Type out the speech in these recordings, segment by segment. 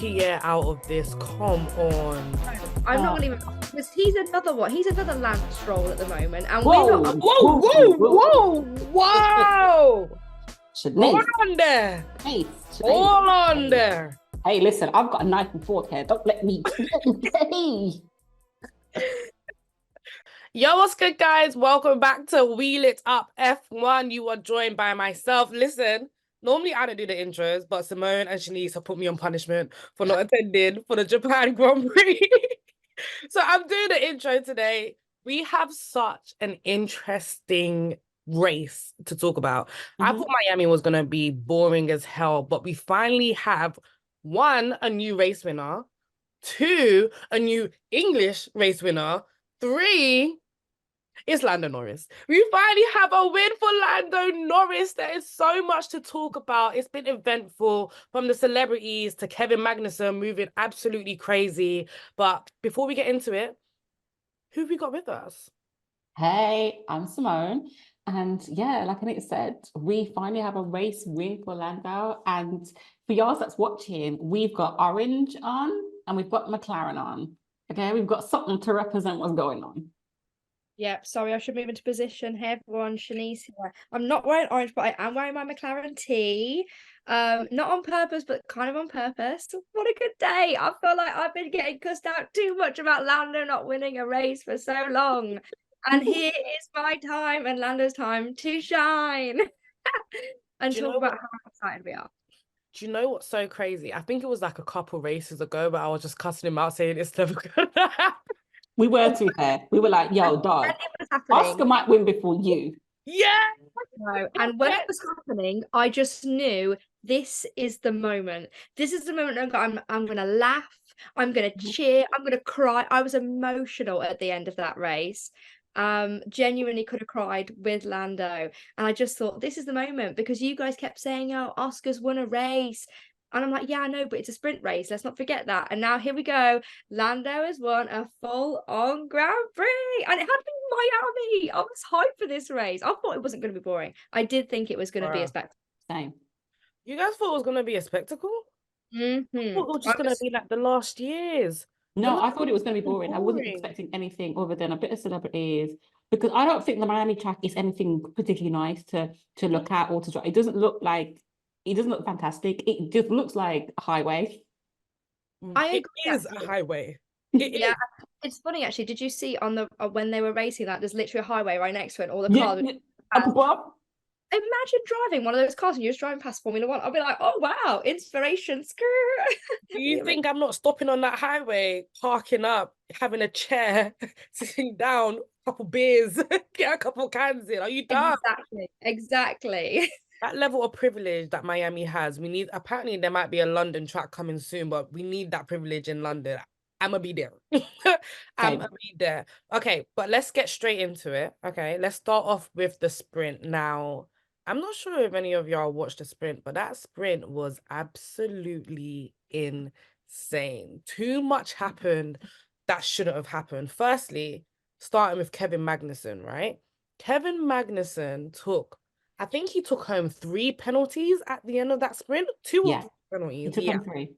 Pierre out of this. Come on. I'm not gonna even, because he's another one. He's another Lance Stroll at the moment, and Whoa, we're not. Whoa! Wow! Hold Chanise. on there. Hey, Hold on there. Hey, listen, I've got a knife and fork here. Don't let me. Hey. Yo, what's good, guys? Welcome back to Wheel It Up F1. You are joined by myself. Listen, normally I don't do the intros, but Simone and Chanise have put me on punishment for not attending for the Japan Grand Prix. So I'm doing the intro today. We have such an interesting race to talk about. I thought Miami was going to be boring as hell, but we finally have one, a new race winner, two, a new English race winner, three, it's Lando Norris. We finally have a win for Lando Norris. There is so much to talk about. It's been eventful, from the celebrities to Kevin Magnussen moving absolutely crazy. But before we get into it, who have we got with us? Hey, I'm Simone. And yeah, like Anita said, we finally have a race win for Lando. And for y'all that's watching, we've got orange on and we've got McLaren on. Okay, we've got something to represent what's going on. Yep, sorry, I should move into position. Hey everyone, Chanise here. I'm not wearing orange, but I am wearing my McLaren tee. Not on purpose, but kind of on purpose. What a good day. I feel like I've been getting cussed out too much about Lando not winning a race for so long. And here is my time and Lando's time to shine. And talk about how excited we are. Do you know what's so crazy? I think it was like a couple races ago, but I was just cussing him out saying it's never gonna happen. We were too fair. We were like, yo, dog, Oscar might win before you. Yeah. No. And when it was happening, I just knew this is the moment. This is the moment I'm gonna laugh, I'm gonna cheer, I'm gonna cry. I was emotional at the end of that race. Genuinely could have cried with Lando. And I just thought this is the moment, because you guys kept saying, oh, Oscar's won a race. And I'm like, yeah, I know, but it's a sprint race. Let's not forget that. And now here we go. Lando has won a full-on Grand Prix. And it had been Miami. I was hyped for this race. I thought it wasn't going to be boring. I did think it was going to be a spectacle. Same. You guys thought it was going to be a spectacle? I thought it was just going to be like the last years. No, I thought it was going to be boring. I wasn't expecting anything other than a bit of celebrities, because I don't think the Miami track is anything particularly nice to look at or to drive. It doesn't look fantastic. It just looks like a highway. I agree. It is a highway. Yeah, it's funny actually. Did you see on the when they were racing that there's literally a highway right next to it, and all the cars. Imagine driving one of those cars and you're just driving past Formula One. I'll be like, oh wow, inspiration. Do you think I'm not stopping on that highway, parking up, having a chair, sitting down, a couple beers, get a couple cans in? Are you done? Exactly. That level of privilege that Miami has, we need. Apparently, there might be a London track coming soon, but we need that privilege in London. I'm gonna be there. I'm gonna be there. Okay, but let's get straight into it. Okay, let's start off with the sprint. Now, I'm not sure if any of y'all watched the sprint, but that sprint was absolutely insane. Too much happened that shouldn't have happened. Firstly, starting with Kevin Magnussen, right? Kevin Magnussen I think he took home 3 penalties at the end of that sprint. 2 or 3 penalties. He took home 3.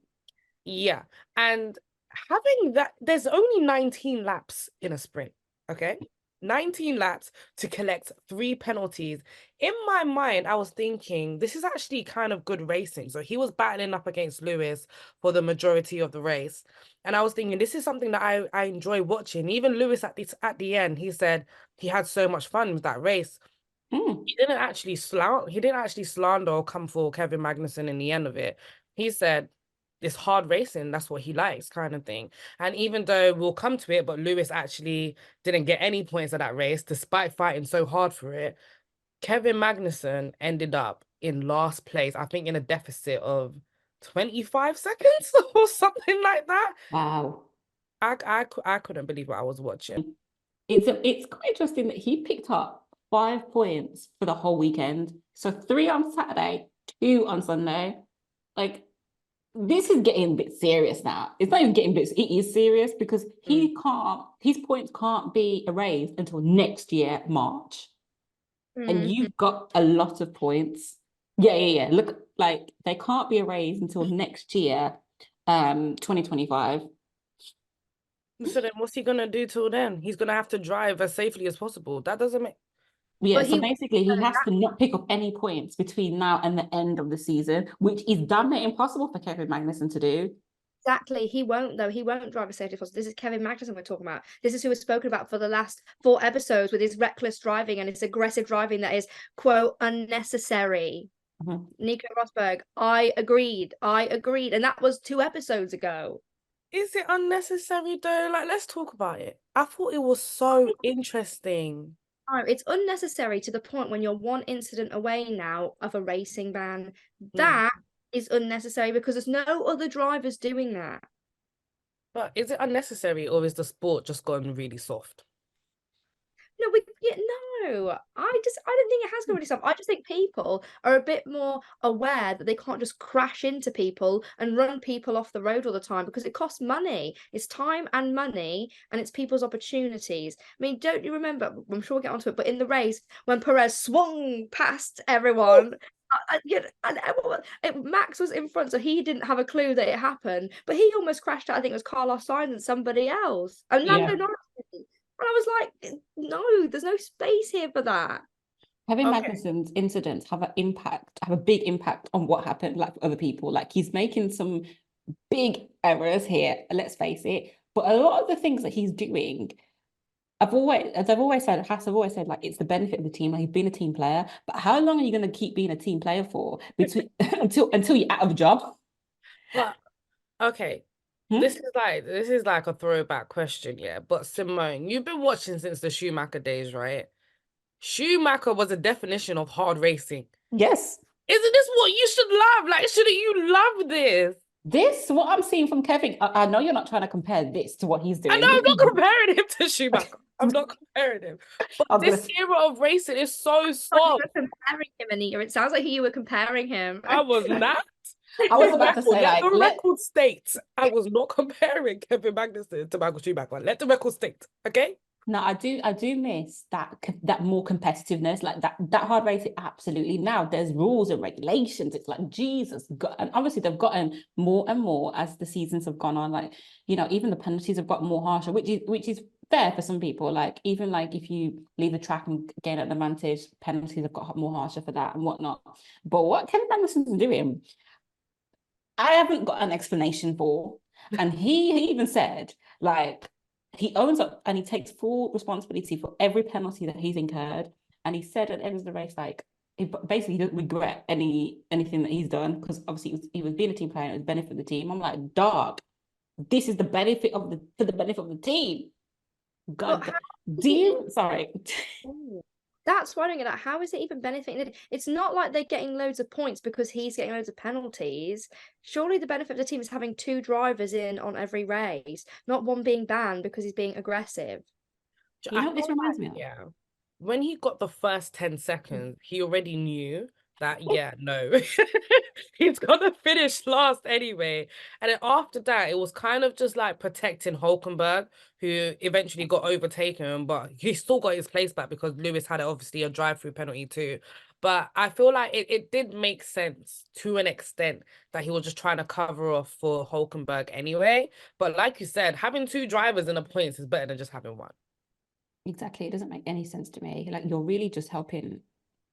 Yeah. And having that, there's only 19 laps in a sprint, okay? 19 laps to collect 3 penalties. In my mind, I was thinking, this is actually kind of good racing. So he was battling up against Lewis for the majority of the race. And I was thinking, this is something that I enjoy watching. Even Lewis at the end, he said he had so much fun with that race. He didn't actually slander or come for Kevin Magnussen in the end of it. He said it's hard racing, that's what he likes, kind of thing. And even though we'll come to it, but Lewis actually didn't get any points at that race, despite fighting so hard for it. Kevin Magnussen ended up in last place, I think in a deficit of 25 seconds or something like that. Wow. I couldn't believe what I was watching. It's quite interesting that he picked up 5 points for the whole weekend. So 3 on Saturday, 2 on Sunday. Like, this is getting a bit serious now. It's not even getting it is serious, because his points can't be erased until next year, March. And you've got a lot of points. Yeah. Look, like, they can't be erased until next year. 2025. So then what's he gonna do till then? He's gonna have to drive as safely as possible. That doesn't make Yeah, But so he basically he has to not pick up any points between now and the end of the season, which is damn near impossible for Kevin Magnussen to do. Exactly. He won't, though. He won't drive a safety possible. This is Kevin Magnussen we're talking about. This is who we've spoken about for the last 4 episodes with his reckless driving and his aggressive driving that is, quote, unnecessary. Nico Rosberg, I agreed. And that was 2 episodes ago. Is it unnecessary though? Like, let's talk about it. I thought it was so interesting. No, it's unnecessary to the point when you're 1 incident away now of a racing ban. That is unnecessary because there's no other drivers doing that. But is it unnecessary or is the sport just gone really soft? No, no. I don't think it has gone really soft. I just think people are a bit more aware that they can't just crash into people and run people off the road all the time because it costs money. It's time and money, and it's people's opportunities. I mean, don't you remember? I'm sure we'll get onto it, but in the race when Perez swung past everyone. Max was in front, so he didn't have a clue that it happened. But he almost crashed out. I think it was Carlos Sainz and somebody else, and Lando Norris. And I was like, no, there's no space here for that. Kevin Magnussen's incidents have a big impact on what happened, like for other people. Like he's making some big errors here, let's face it. But a lot of the things that he's doing, I've always said, like it's the benefit of the team. Like he's been a team player, but how long are you going to keep being a team player for until you're out of a job? But okay. This is like a throwback question, yeah. But Simone, you've been watching since the Schumacher days, right? Schumacher was a definition of hard racing. Yes. Isn't this what you should love? Like, shouldn't you love this? This, what I'm seeing from Kevin, I know you're not trying to compare this to what he's doing. I know I'm not comparing him to Schumacher. I'm not comparing him. But this era of racing is so soft. You were comparing him, Anita. It sounds like you were comparing him. I was not. I was about to say, let the record state, I was not comparing Kevin Magnussen to Michael Schumacher. Let the record state, okay? No, I do miss that more competitiveness, like that hard racing. Absolutely. Now there's rules and regulations. It's like Jesus, and obviously they've gotten more and more as the seasons have gone on. Like, you know, even the penalties have got more harsher, which is fair for some people. Like even like if you leave the track and gain an advantage, penalties have got more harsher for that and whatnot. But what Kevin Magnussen's doing, I haven't got an explanation for. And he even said, like, he owns up and he takes full responsibility for every penalty that he's incurred. And he said at the end of the race, like, basically he doesn't regret anything that he's done because obviously he was being a team player and it was benefit of the team. I'm like, dog, this is the benefit of the team. God, sorry. That's what I'm getting at. How is it even benefiting? It's not like they're getting loads of points because he's getting loads of penalties. Surely the benefit of the team is having 2 drivers in on every race, not one being banned because he's being aggressive. You know what this reminds me of? Yeah. When he got the first 10 seconds, he already knew that, yeah, no, he's gonna finish last anyway. And then after that, it was kind of just like protecting Hulkenberg, who eventually got overtaken, but he still got his place back because Lewis had obviously a drive-through penalty too. But I feel like it did make sense to an extent that he was just trying to cover off for Hulkenberg anyway. But like you said, having 2 drivers in the points is better than just having 1. Exactly. It doesn't make any sense to me. Like you're really just helping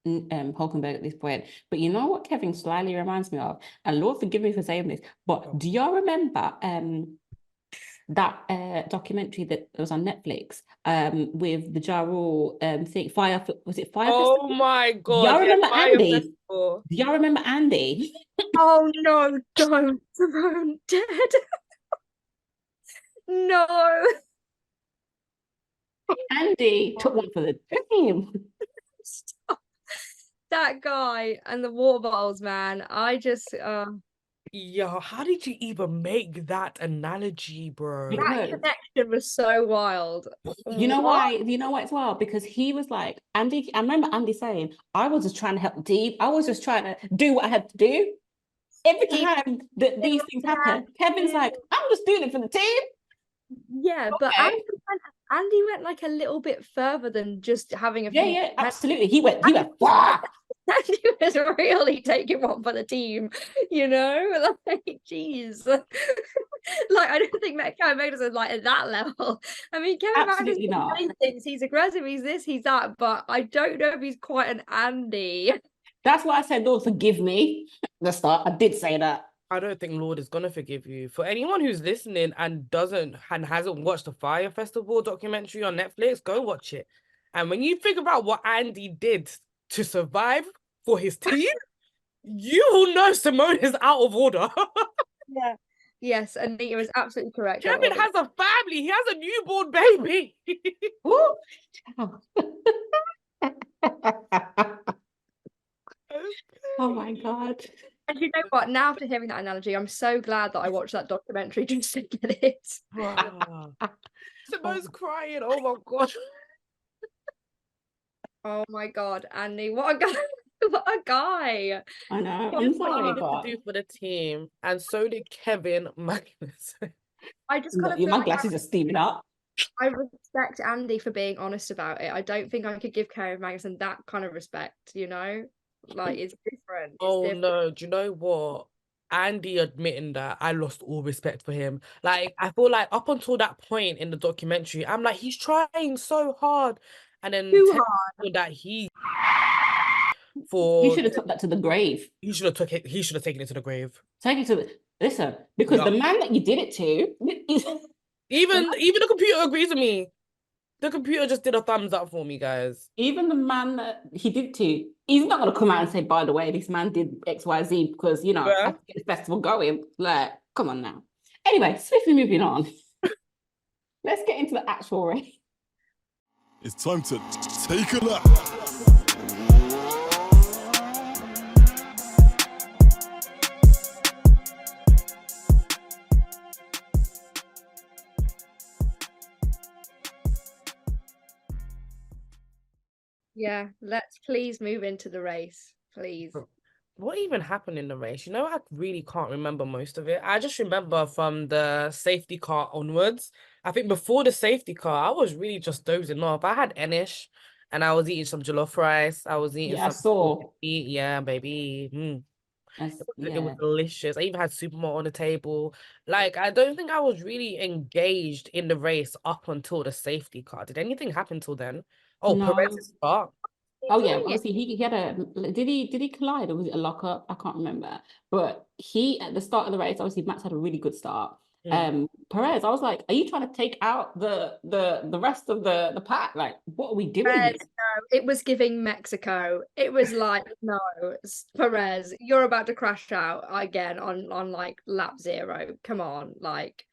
Hulkenberg at this point. But you know what Kevin slightly reminds me of? And Lord forgive me for saying this, but do y'all remember that documentary that was on Netflix with the Ja Rule thing, was it Fire Oh Festival? my God. Y'all remember Andy? Festival. Do y'all remember Andy? Oh no, don't. I'm dead. No. Andy took one for the team. Stop. That guy and the water bottles, man. I just Yo, how did you even make that analogy, bro? that connection was so wild. You know why? You know why as well? Because he was like, Andy, I remember Andy saying, I was just trying to help the team. I was just trying to do what I had to do. Every time that these things happen, Kevin's like, I'm just doing it for the team. Yeah, Okay. but Andy went like a little bit further than just having a Yeah, absolutely. He went, Andy was is really taking one for the team, you know? Like, jeez. Like, I don't think Kevin Magnussen like at that level. I mean, Kevin Absolutely Magnussen not. thinks he's aggressive, he's this, he's that, but I don't know if he's quite an Andy. That's why I said, Lord, forgive me. The start. I did say that. I don't think Lord is gonna forgive you. For anyone who's listening and hasn't watched the Fire Festival documentary on Netflix, go watch it. And when you think about what Andy did to survive for his team, you will know Simone is out of order. Yeah. Yes, Anita is absolutely correct. Kevin has a family. He has a newborn baby. Ooh. Oh my God. And you know what? Now, after hearing that analogy, I'm so glad that I watched that documentary just to get it. Simone's crying. Oh my God. Oh my God, Andy, what a guy. What a guy. I know. He I'm did what he sorry, needed but to do for the team, and so did Kevin Magnussen. I just kind of feel my like glasses are steaming up. I respect Andy for being honest about it. I don't think I could give Kevin Magnussen that kind of respect, you know? Like, it's different. It's Oh different. no, do you know what? Andy admitting that I lost all respect for him. Like, I feel like up until that point in the documentary, I'm like, he's trying so hard. And then Too telling that He for should have took that to the grave. he should have taken it to the grave. Take it to the listen, because Yeah. the man that you did it to is Even the computer agrees with me. The computer just did a thumbs up for me, guys. even the man that he did it to, he's not gonna come out and say, by the way, this man did XYZ because I Yeah. have to get the festival going. Like, come on now. Anyway, swiftly moving on. Let's get into the actual race. It's time to take a lap. Yeah, let's please move into the race, please. What even happened in the race? You know, I really can't remember most of it. I just remember from the safety car onwards. I think before the safety car, I was really just dozing off. I had Enish and I was eating some jollof rice. I was eating Yeah, I some saw. meat. Yeah, baby. It was Yeah. delicious. I even had supermart on the table. Like, I don't think I was really engaged in the race up until the safety car. Did anything happen till then? Oh, No. Perez's start. Oh yeah, obviously he had a did he collide or was it a lockup? I can't remember. But he at the start of the race, obviously Max had a really good start. Perez, I was like, are you trying to take out the rest of the pack? Like, what are we doing here? No, it was giving Mexico. It was like, no, Perez, you're about to crash out again on like lap 0. Come on, like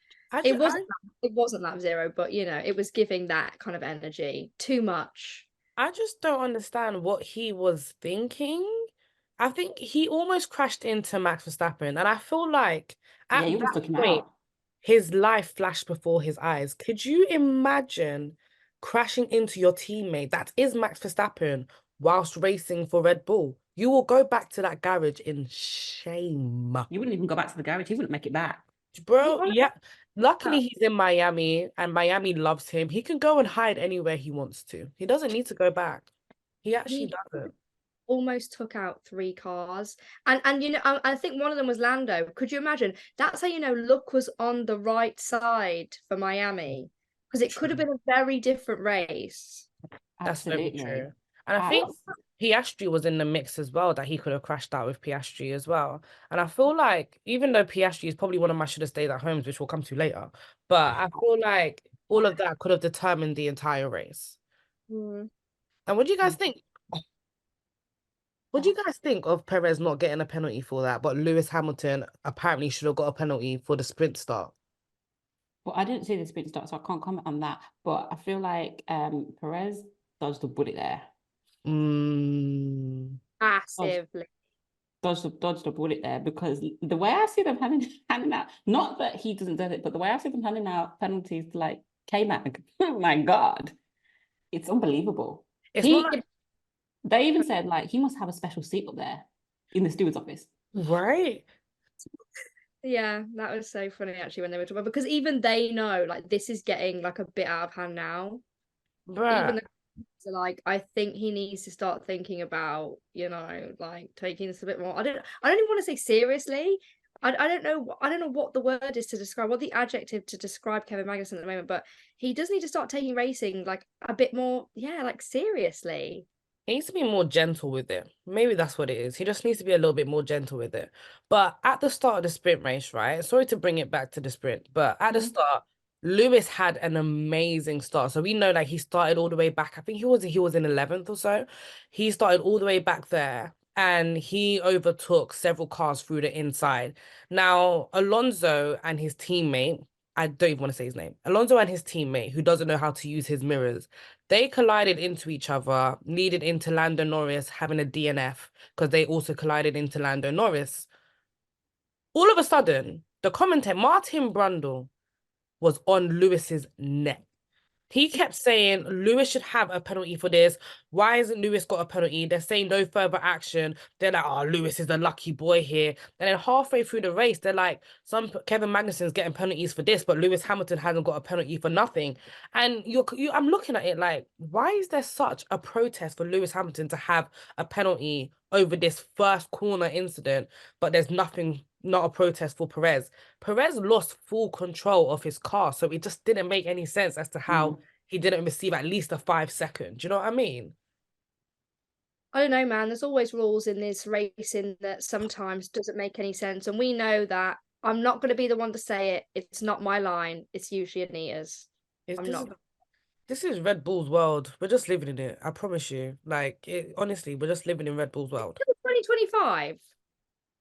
it wasn't lap 0, but you know, it was giving that kind of energy. Too much. I just don't understand what he was thinking. I think he almost crashed into Max Verstappen, and I feel like Yeah, at he almost that took him point, out. his life flashed before his eyes. Could you imagine crashing into your teammate that is Max Verstappen whilst racing for Red Bull? You will go back to that garage in shame. You wouldn't even go back to the garage. He wouldn't make it back. Bro, yeah. Luckily, he's in Miami, and Miami loves him. He can go and hide anywhere he wants to. He doesn't need to go back. He actually doesn't. Almost took out 3 cars, and you know, I think one of them was Lando. Could you imagine? That's how you know luck was on the right side for Miami, because it could have been a very different race. That's very Absolutely. true. And I think Piastri was in the mix as well, that he could have crashed out with Piastri as well. And I feel like, even though Piastri is probably one of my should have stayed at homes, which we'll come to later, but I feel like all of that could have determined the entire race. And what do you guys think? What do you guys think of Perez not getting a penalty for that, but Lewis Hamilton apparently should have got a penalty for the sprint start? Well, I didn't see the sprint start, so I can't comment on that. But I feel like Perez dodged the bullet there. Massively. Dodged the bullet there, because the way I see them handing out, not that he doesn't do it, but the way I see them handing out penalties to like K-Mag, oh my God, it's unbelievable. It's not like... They even said like he must have a special seat up there in the steward's office. Right. Yeah, that was so funny actually when they were talking about, because even they know like this is getting like a bit out of hand now. Bruh. Even So like I think he needs to start thinking about, like taking this a bit more. I don't even want to say seriously. I don't know what the word is to describe, what the adjective to describe Kevin Magnussen at the moment, but he does need to start taking racing like a bit more, like seriously. He needs to be more gentle with it. Maybe that's what it is. He just needs to be a little bit more gentle with it. But at the start of the sprint race, right? Sorry to bring it back to the sprint, but at the start, Lewis had an amazing start. So we know like he started all the way back. I think he was in 11th or so. He started all the way back there and he overtook several cars through the inside. Now, Alonso and his teammate, I don't even want to say his name. Alonso and his teammate, who doesn't know how to use his mirrors, they collided into each other, leading into Lando Norris having a DNF because they also collided into Lando Norris. All of a sudden, the commentator, Martin Brundle, was on Lewis's neck. He kept saying Lewis should have a penalty for this. Why hasn't Lewis got a penalty? They're saying no further action. They're like, oh, Lewis is the lucky boy here. And then halfway through the race, they're like, Kevin Magnussen's getting penalties for this, but Lewis Hamilton hasn't got a penalty for nothing. And I'm looking at it like, why is there such a protest for Lewis Hamilton to have a penalty over this first corner incident, but there's nothing, not a protest for Perez? Perez lost full control of his car, so it just didn't make any sense as to how he didn't receive at least a 5 second. Do you know what I mean? I don't know, man. There's always rules in this racing that sometimes doesn't make any sense. And we know that I'm not going to be the one to say it. It's not my line. It's usually Anita's. This is Red Bull's world. We're just living in it. I promise you. Like, honestly, we're just living in Red Bull's world. 2025.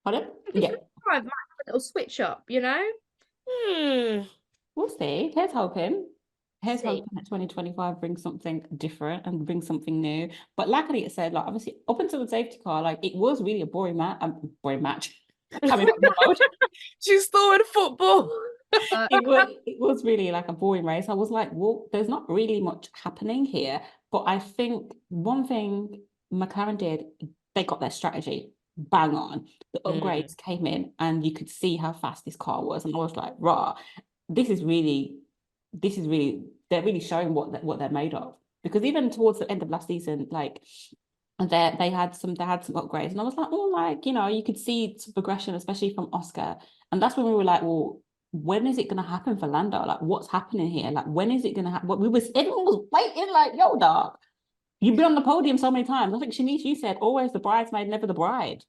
Pardon? Yeah. 2025 might have a little switch up, We'll see. Here's hoping. Here's See. hoping that 2025 brings something different and brings something new. But like Anita said, like obviously up until the safety car, like it was really a boring match. I mean, She's still in football. it was really like a boring race. I was like, well, there's not really much happening here. But I think one thing McLaren did, they got their strategy bang on. The upgrades came in and you could see how fast this car was. And I was like, rah, this is really, they're really showing what they're made of. Because even towards the end of last season, like they had some upgrades. And I was like, oh, like, you could see some progression, especially from Oscar. And that's when we were like, well, when is it going to happen for Lando? Like, what's happening here? Like, when is it going to happen? Everyone was waiting, like, yo, dog, you've been on the podium so many times. I think, Chanise, you said, always the bridesmaid, never the bride.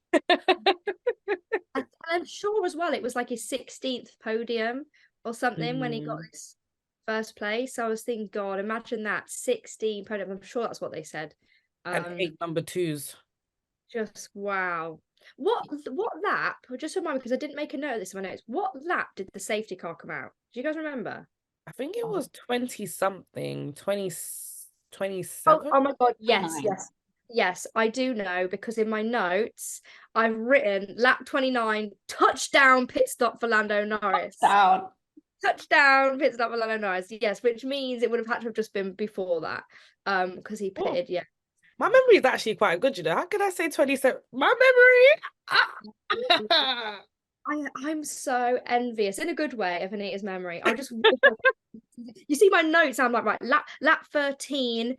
I'm sure as well, it was like his 16th podium or something when he got this first place. So I was thinking, God, imagine that, 16 podium. I'm sure that's what they said. And 8 number 2s. Just wow. What lap? Just remind me, because I didn't make a note of this in my notes. What lap did the safety car come out? Do you guys remember? I think it was 20 something, 27. Oh my God, yes, 29. yes. Yes, I do know, because in my notes I've written lap 29, touchdown pit stop for Lando Norris. Touchdown pit stop for Lando Norris. Yes, which means it would have had to have just been before that. Because he pitted, yeah. My memory is actually quite good, How can I say 27? My memory. I'm so envious in a good way of Anita's memory. I just you see my notes, I'm like, right, lap 13,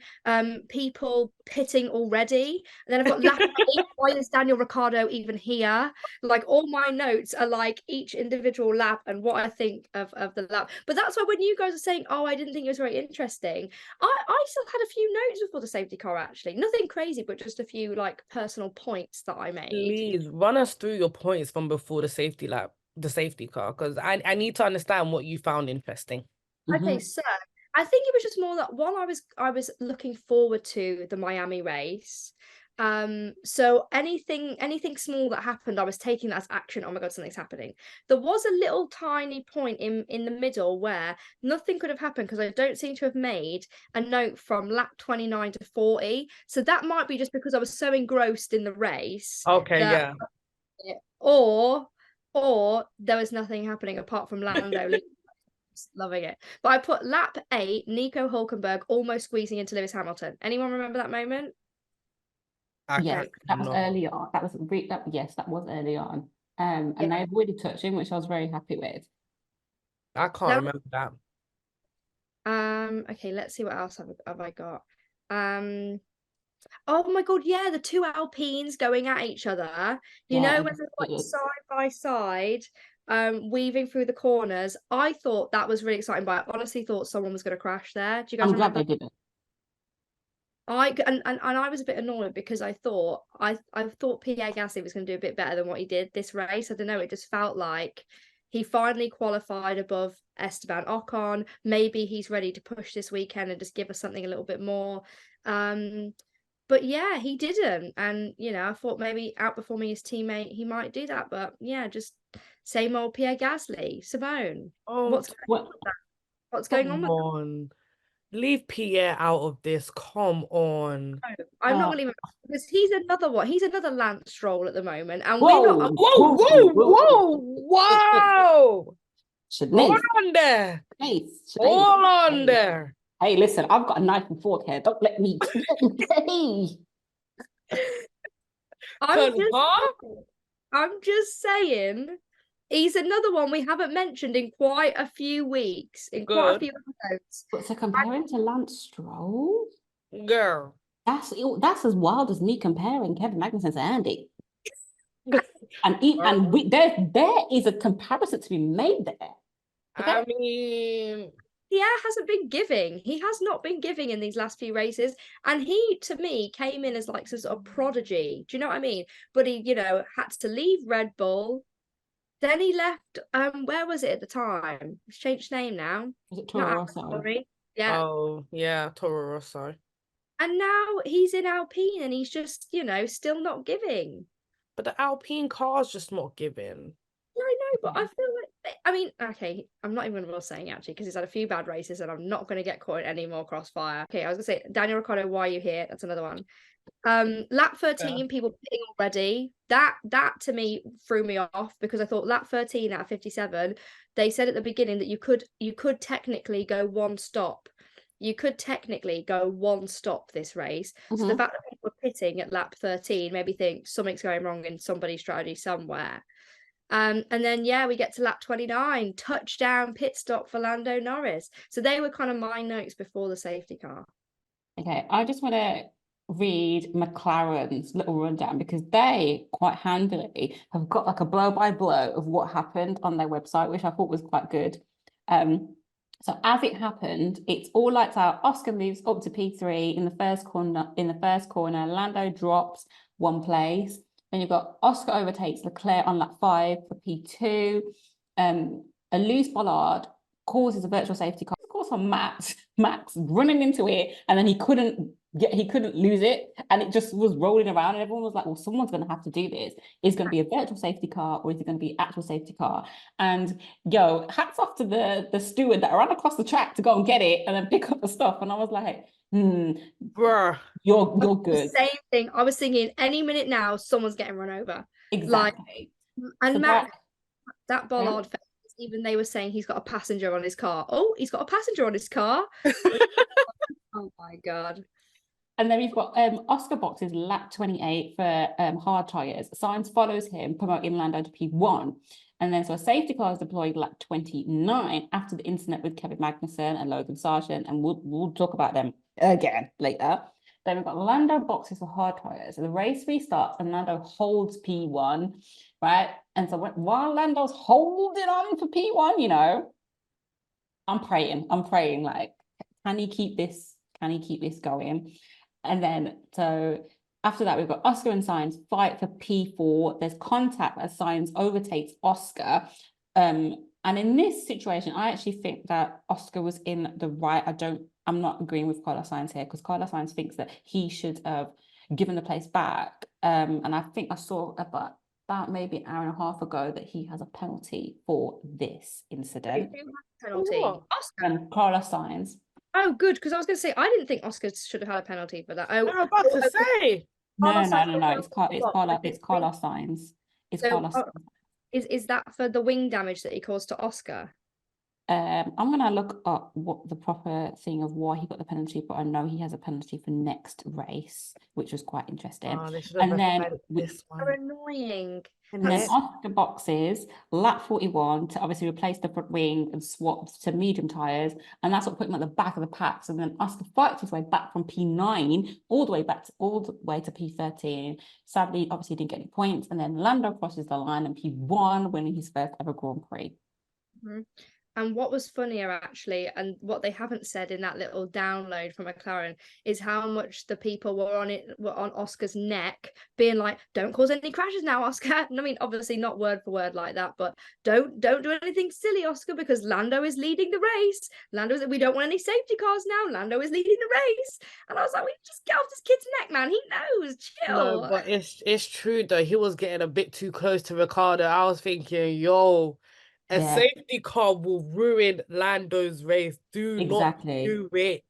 people pitting already. And then I've got lap 8, why is Daniel Ricciardo even here? Like all my notes are like each individual lap and what I think of the lap. But that's why when you guys are saying, oh, I didn't think it was very interesting, I still had a few notes before the safety car, actually. Nothing crazy, but just a few like personal points that I made. Please run us through your points from before the safety car, because I need to understand what you found interesting. Okay, so I think it was just more that one, I was looking forward to the Miami race. So anything small that happened, I was taking that as action. Oh my God, something's happening. There was a little tiny point in the middle where nothing could have happened because I don't seem to have made a note from lap 29 to 40. So that might be just because I was so engrossed in the race. Okay, yeah. Or there was nothing happening apart from Lando. Loving it. But I put lap 8, Nico Hulkenberg almost squeezing into Lewis Hamilton. Anyone remember that moment? Yes, that was early on. That was early on. And they avoided touching, which I was very happy with. I can't remember that. Okay, let's see what else have I got. Oh my God, yeah, the two Alpines going at each other. You Yeah, know, when they're like side by side, weaving through the corners. I thought that was really exciting, but I honestly thought someone was going to crash there. Do you guys I'm glad remember? they did it. And I was a bit annoyed because I thought Pierre Gasly was going to do a bit better than what he did this race. I don't know, it just felt like he finally qualified above Esteban Ocon. Maybe he's ready to push this weekend and just give us something a little bit more. But yeah, he didn't. And you know, I thought maybe outperforming his teammate, he might do that. But yeah, just same old Pierre Gasly. Simone, Oh, what's Well, going on come with on. Leave Pierre out of this. Come on. I'm not uh, gonna leave him because he's another one. He's another Lance Stroll at the moment, and we're whoa, not. Whoa, whoa, whoa, whoa, whoa, whoa. wow. Hold Shanice, on there. Shanice, Shanice. Hold on Hey, there. hey, listen, I've got a knife and fork here. Don't let me. Hey. I'm Cause, just, huh? I'm just saying, he's another one we haven't mentioned in quite a few weeks, in quite a Good few episodes. But to compare him to Lance Stroll, girl. that's as wild as me comparing Kevin Magnussen to Andy. Girl. There is a comparison to be made there. Okay? I mean, Pierre hasn't been giving. He has not been giving in these last few races. And he, to me, came in as like some sort of prodigy. Do you know what I mean? But he, you know, had to leave Red Bull. Then he left, where was it at the time? He's changed his name now. Is it Not Toro Rosso? AlphaTauri. Yeah. oh yeah, Toro Rosso. And now he's in Alpine and he's just, you know, still not giving. But the Alpine car's just not giving. Yeah, I know, but I feel like, I mean, okay, I'm not even going to bother saying actually because he's had a few bad races and I'm not going to get caught in any more crossfire. Okay, I was going to say, Daniel Ricciardo, why are you here? That's another one. Lap 13, Yeah. people pitting already. That to me threw me off because I thought lap 13 out of 57, they said at the beginning that you could technically go one stop. You could technically go one stop this race. So the fact that people were pitting at lap 13 made me think something's going wrong in somebody's strategy somewhere. And then yeah, we get to lap 29, touchdown pit stop for Lando Norris. So they were kind of my notes before the safety car. Okay, I just want to read McLaren's little rundown because they quite handily have got like a blow-by-blow of what happened on their website, which I thought was quite good. So as it happened, it's all lights out. Oscar moves up to P3 in the first corner. Lando drops one place. Then you've got Oscar overtakes Leclerc on lap 5 for P2. A loose bollard causes a virtual safety car. Of course, on Max running into it, and then he couldn't lose it, and it just was rolling around, and everyone was like, well, someone's going to have to do this. Is it going to be a virtual safety car or is it going to be actual safety car? And yo, hats off to the steward that ran across the track to go and get it and then pick up the stuff. And I was like, Bruh. you're good. The same thing. I was thinking any minute now, someone's getting run over. Exactly. Like, and So Max, that bollard, yeah. even they were saying he's got a passenger on his car. Oh, he's got a passenger on his car. Oh my God. And then we've got Oscar boxes lap 28 for hard tyres. Sainz follows him, promoting Lando to P1. And then so a safety car is deployed lap 29 after the incident with Kevin Magnussen and Logan Sargent, and we'll talk about them again later. Then we've got Lando boxes for hard tyres. So the race restarts and Lando holds P1, right? And so while Lando's holding on for P1, you know, I'm praying like, can he keep this going? And then so after that, we've got Oscar and Sainz fight for P4. There's contact as Sainz overtakes Oscar. And in this situation, I actually think that Oscar was in the right. I'm not agreeing with Carlos Sainz here because Carlos Sainz thinks that he should have given the place back. And I think I saw about maybe an hour and a half ago that he has a penalty for this incident. Penalty. Oh. Oscar. And Carlos Sainz. Oh, good, because I was going to say I didn't think Oscar should have had a penalty for that. Oh, I was about to say. No. Carlos Sainz It's Carlos Sainz. It's So, Carlos. is that for the wing damage that he caused to Oscar? I'm gonna look up what the proper thing of why he got the penalty, but I know he has a penalty for next race, which was quite interesting. Oh, they should have And then rectified this So one. annoying. and then That's- off the boxes, lap 41 to obviously replace the front wing and swap to medium tyres. And that's what put him at the back of the pack. So then Oscar fights his way back from P9 all the way to P13. Sadly, obviously didn't get any points. And then Lando crosses the line in P1, winning his first ever Grand Prix. Mhm. And what was funnier actually, and what they haven't said in that little download from McLaren, is how much the people were on Oscar's neck, being like, "Don't cause any crashes now, Oscar." And I mean, obviously not word for word like that, but don't do anything silly, Oscar, because Lando is leading the race. We don't want any safety cars now. Lando is leading the race. And I was like, "We just get off this kid's neck, man. He knows. Chill." No, but it's true though. He was getting a bit too close to Ricardo. I was thinking, yo, a Yeah. safety car will ruin Lando's race. Do not Exactly. do it.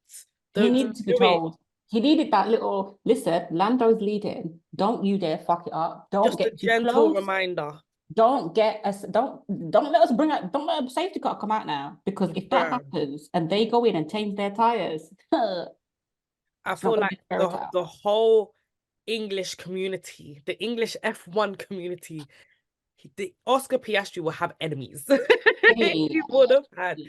He Don't needed to be do it. told. He needed that little, listen, Lando's leading. Don't you dare fuck it up. Don't Just a get too gentle close. reminder. Don't get us, don't let us bring out, don't let a safety car come out now. Because if that Bruh. happens and they go in and change their tires, I It's feel not gonna like be a fairy tale. the whole English community, the English F1 community, the Oscar Piastri will have enemies. He would have had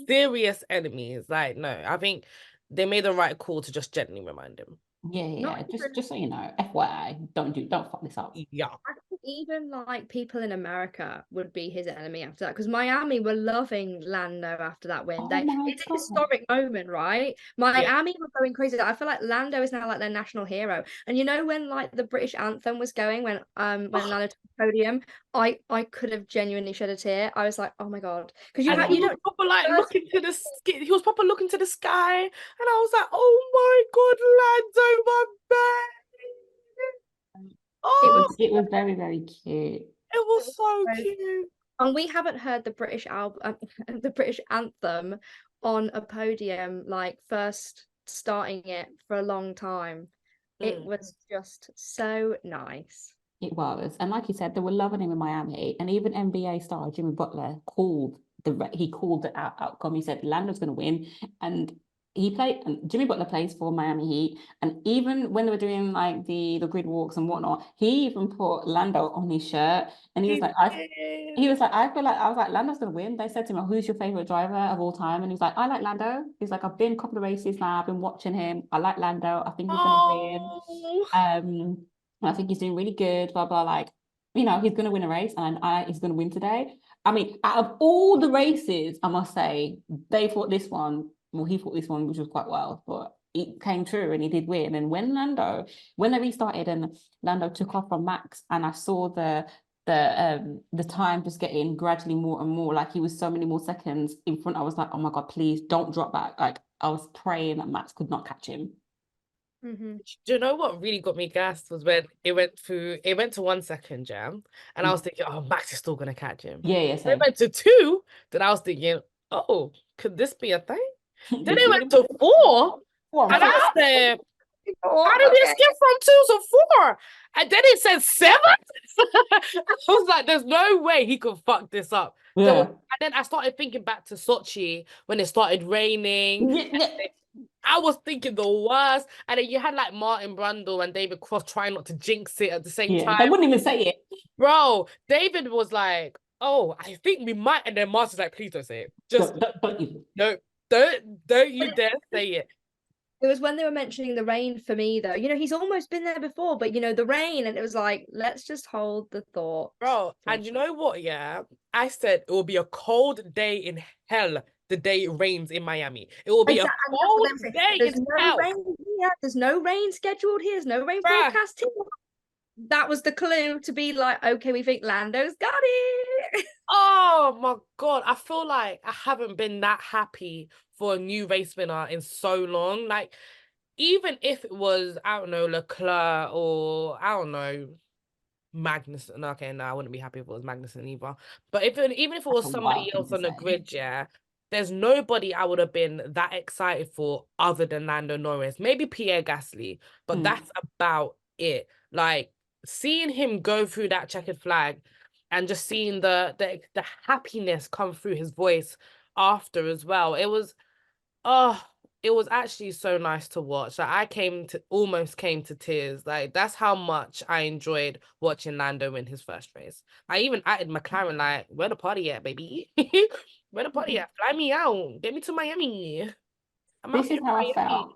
serious enemies. Like, no, I think they made the right call to just gently remind him. Yeah. Not even- Just so you know, FYI, don't fuck this up. Yeah. I think even like people in America would be his enemy after that, because Miami were loving Lando after that win. Oh my It's a God. historic moment, right? Miami were going crazy. I feel like Lando is now like their national hero. And you know when like the British anthem was going when Lando took the podium, I could have genuinely shed a tear. I was like, oh my God, because And he you was don't. proper like looking to the he was proper looking to the sky, and I was like, oh my God, Lando, my baby. Oh, It was very, very cute. it was so so- cute. And we haven't heard the British album, the British anthem on a podium, like first starting it for a long time. It Mm. was just so nice. It was. And like you said, they were loving him in Miami. And even NBA star Jimmy Butler called the outcome. He said Lando's going to win. And Jimmy Butler plays for Miami Heat. And even when they were doing like the grid walks and whatnot, he even put Lando on his shirt. And he was like, I was like, Lando's going to win. They said to him, who's your favorite driver of all time? And he was like, I like Lando. He's like, I've been a couple of races now. I've been watching him. I like Lando. I think he's going to Oh. win. I think he's doing really good, blah, blah, like, you know, he's going to win a race and he's going to win today. I mean, out of all the races, I must say, he thought this one, which was quite wild, but it came true and he did win. And when they restarted and Lando took off from Max and I saw the time just getting gradually more and more, like he was so many more seconds in front, I was like, oh my God, please don't drop back. Like I was praying that Max could not catch him. Mm-hmm. Do you know what really got me gassed was when it went to 1 second jam, and I was thinking, oh, Max is still gonna catch him. Yeah, Then same. it went to 2, then I was thinking, oh, could this be a thing? Then it went to 4, and I said, how did it skip from 2 to 4? And then it said 7. I was like, there's no way he could fuck this up. Yeah. And then I started thinking back to Sochi when it started raining. Yeah. I was thinking the worst. And then you had like Martin Brundle and David Cross trying not to jinx it at the same time. They wouldn't even say it. Bro, David was like, oh, I think we might. And then Martin's like, please don't say it. Just don't even. no, don't you dare say it. It was when they were mentioning the rain for me, though. You know, he's almost been there before, but you know, the rain, and it was like, let's just hold the thought. Bro, and you know what? Yeah, I said it will be a cold day in hell the day it rains in Miami. It will be a cold day There's in no hell. rain here. There's no rain scheduled here. There's no rain forecast here. That was the clue to be like, okay, we think Lando's got it. Oh my God. I feel like I haven't been that happy for a new race winner in so long. Like, even if it was, I don't know, Leclerc or, I don't know, Magnussen. Okay, no, I wouldn't be happy if it was Magnussen either. But even if it was somebody else on the grid, yeah, there's nobody I would have been that excited for other than Lando Norris. Maybe Pierre Gasly, but that's about it. Like, seeing him go through that checkered flag and just seeing the happiness come through his voice after as well. It was actually so nice to watch. Like almost came to tears. Like that's how much I enjoyed watching Lando win his first race. I even added McLaren, like, where the party at, baby? Where the party at? Fly me out. Get me to Miami. I'm out This here is in how I Miami. felt.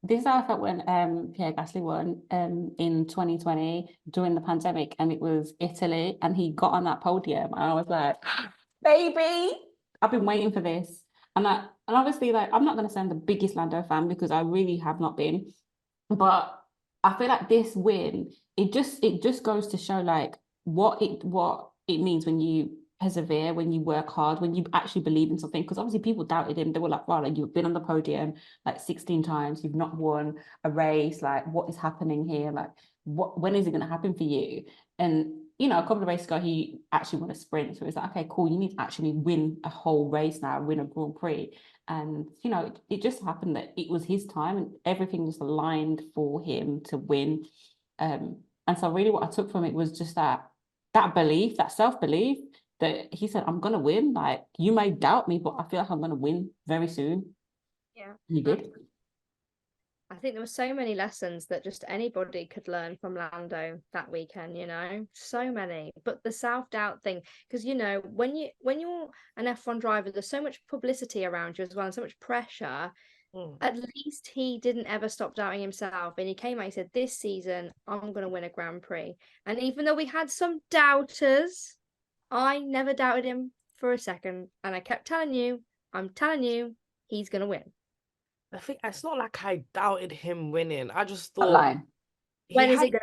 This is how I felt when Pierre Gasly won in 2020 during the pandemic, and it was Italy, and he got on that podium, and I was like, baby, I've been waiting for this. And obviously, like, I'm not gonna say I'm the biggest Lando fan because I really have not been, but I feel like this win, it just goes to show like what it means when you persevere, when you work hard, when you actually believe in something. Because obviously people doubted him. They were like, wow, like you've been on the podium like 16 times, you've not won a race. Like, what is happening here? Like, when is it going to happen for you? And you know, a couple of races ago, he actually won a sprint. So it's like, okay, cool, you need to actually win a whole race now, win a Grand Prix. And you know, it just happened that it was his time and everything just aligned for him to win. And so really what I took from it was just that belief, that self-belief, that he said, I'm gonna win. Like, you may doubt me, but I feel like I'm gonna win very soon. Yeah. And he did. I think there were so many lessons that just anybody could learn from Lando that weekend, you know, so many. But the self-doubt thing, because you know, when you're an F1 driver, there's so much publicity around you as well, and so much pressure. At least he didn't ever stop doubting himself, and he came out, he said, this season I'm gonna win a Grand Prix. And even though we had some doubters, I never doubted him for a second, and I kept telling you, I'm telling you, he's gonna win. I think it's not like I doubted him winning. I just Not thought lying. When is it gonna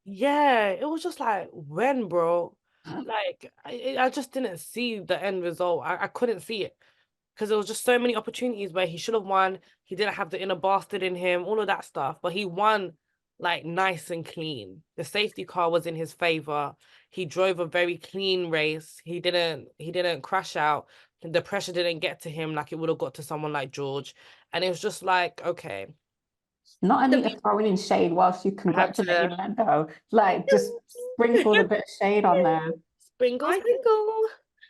yeah, it was just like, when, bro? Like, I just didn't see the end result. I couldn't see it because there was just so many opportunities where he should have won. He didn't have the inner bastard in him, all of that stuff. But he won like nice and clean. The safety car was in his favor. He drove a very clean race. He didn't crash out. The pressure didn't get to him like it would have got to someone like George. And it was just like, okay, Not the Anita throwing in shade whilst you I had congratulating to Lando. Like, just sprinkled a bit of shade on there. sprinkle, I think sprinkle.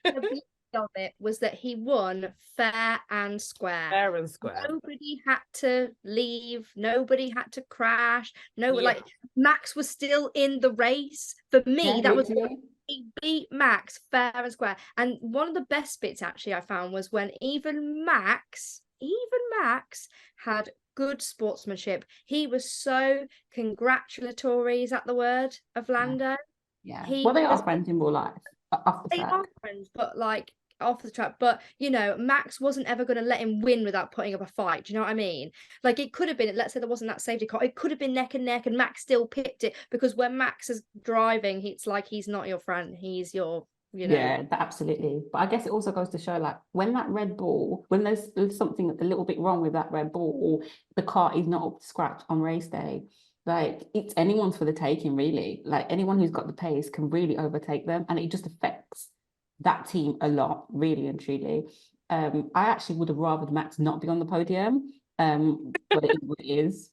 the beauty of it was that he won fair and square. Fair and square. Nobody had to leave. Nobody had to crash. No, Yeah. like Max was still in the race. For me, Yeah, that was literally. he beat Max fair and square. And one of the best bits actually I found was when even Max had good sportsmanship. He was so congratulatory. Is that the word of Lando? Yeah. He Well, they was are friends in real life, off the they track. are friends, but like off the track. But you know, Max wasn't ever going to let him win without putting up a fight. Do you know what I mean? Like it could have been, let's say there wasn't that safety car, it could have been neck and neck, and Max still picked it because when Max is driving, it's like he's not your friend, he's your, you know. Yeah, absolutely. But I guess it also goes to show, like, when that Red Bull, when there's something a little bit wrong with that Red Bull, or the car is not up to scratch on race day, like, it's anyone's for the taking, really. Like, anyone who's got the pace can really overtake them, and it just affects that team a lot, really and truly. I actually would have rather Max not be on the podium, but it is what it is.